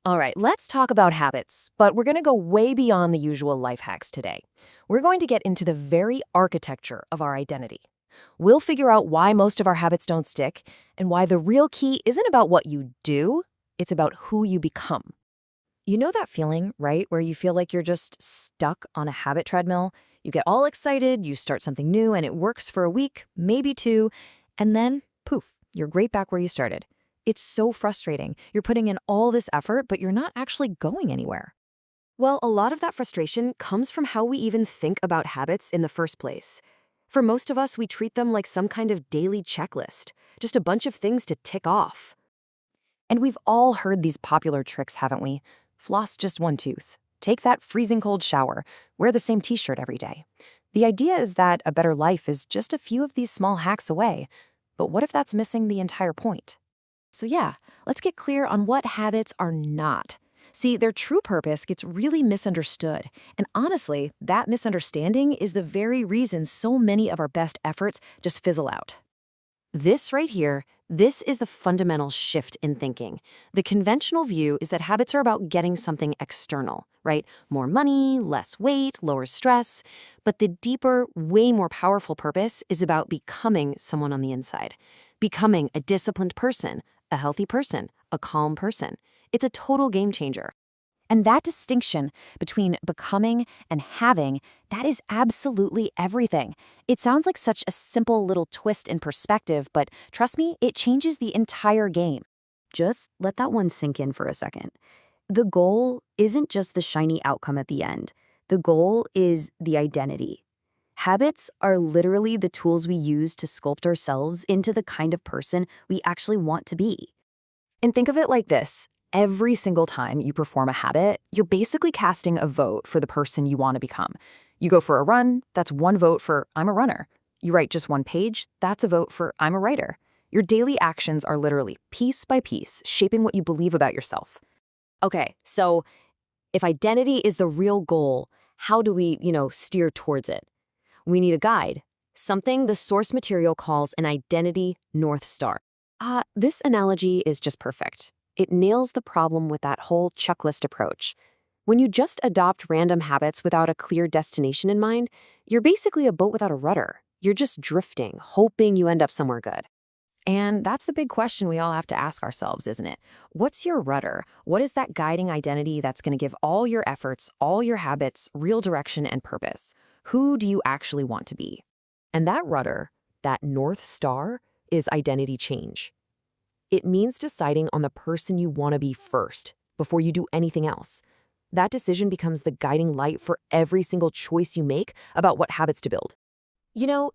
All right, let's talk about habits, but we're going to go way beyond the usual life hacks today. We're going to get into the very architecture of our identity. We'll figure out why most of our habits don't stick and why the real key isn't about what you do, it's about who you become. You know that feeling, right, where you feel like you're just stuck on a habit treadmill? You get all excited, you start something new, and it works for a week, maybe two, and then, poof, you're right back where you started. It's so frustrating. You're putting in all this effort, but you're not actually going anywhere. Well, a lot of that frustration comes from how we even think about habits in the first place. For most of us, we treat them like some kind of daily checklist, just a bunch of things to tick off. And we've all heard these popular tricks, haven't we? Floss just one tooth. Take that freezing cold shower. Wear the same t-shirt every day. The idea is that a better life is just a few of these small hacks away. But what if that's missing the entire point? So yeah, let's get clear on what habits are not. See, their true purpose gets really misunderstood. And honestly, that misunderstanding is the very reason so many of our best efforts just fizzle out. This right here, this is the fundamental shift in thinking. The conventional view is that habits are about getting something external, right? More money, less weight, lower stress. But the deeper, way more powerful purpose is about becoming someone on the inside. Becoming a disciplined person, a healthy person, a calm person. It's a total game changer. And that distinction between becoming and having, that is absolutely everything. It sounds like such a simple little twist in perspective, but trust me, it changes the entire game. Just let that one sink in for a second. The goal isn't just the shiny outcome at the end. The goal is the identity. Habits are literally the tools we use to sculpt ourselves into the kind of person we actually want to be. And think of it like this. Every single time you perform a habit, you're basically casting a vote for the person you want to become. You go for a run, that's one vote for I'm a runner. You write just one page, that's a vote for I'm a writer. Your daily actions are literally piece by piece shaping what you believe about yourself. Okay, so if identity is the real goal, how do we, steer towards it? We need a guide, something the source material calls an identity North Star. This analogy is just perfect. It nails the problem with that whole checklist approach. When you just adopt random habits without a clear destination in mind, you're basically a boat without a rudder. You're just drifting, hoping you end up somewhere good. And that's the big question we all have to ask ourselves, isn't it? What's your rudder? What is that guiding identity that's going to give all your efforts, all your habits, real direction and purpose? Who do you actually want to be? And that rudder, that North Star, is identity change. It means deciding on the person you want to be first, before you do anything else. That decision becomes the guiding light for every single choice you make about what habits to build.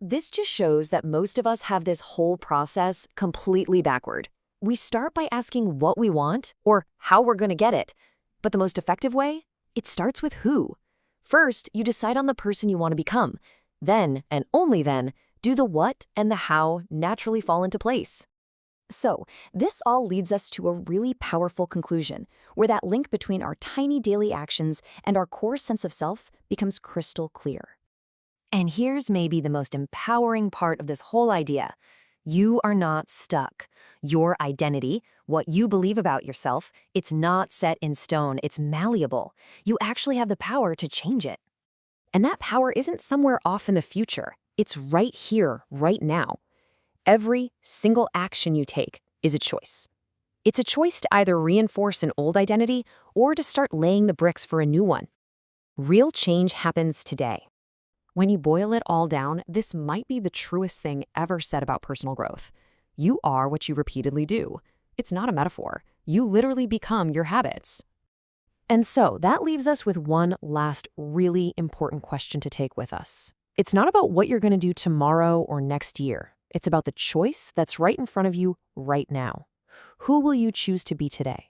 This just shows that most of us have this whole process completely backward. We start by asking what we want or how we're going to get it. But the most effective way? It starts with who. First, you decide on the person you want to become. Then, and only then, do the what and the how naturally fall into place. So, this all leads us to a really powerful conclusion, where that link between our tiny daily actions and our core sense of self becomes crystal clear. And here's maybe the most empowering part of this whole idea. You are not stuck. Your identity, what you believe about yourself, it's not set in stone, it's malleable. You actually have the power to change it. And that power isn't somewhere off in the future. It's right here, right now. Every single action you take is a choice. It's a choice to either reinforce an old identity or to start laying the bricks for a new one. Real change happens today. When you boil it all down, this might be the truest thing ever said about personal growth. You are what you repeatedly do. It's not a metaphor. You literally become your habits. And so that leaves us with one last really important question to take with us. It's not about what you're going to do tomorrow or next year. It's about the choice that's right in front of you right now. Who will you choose to be today?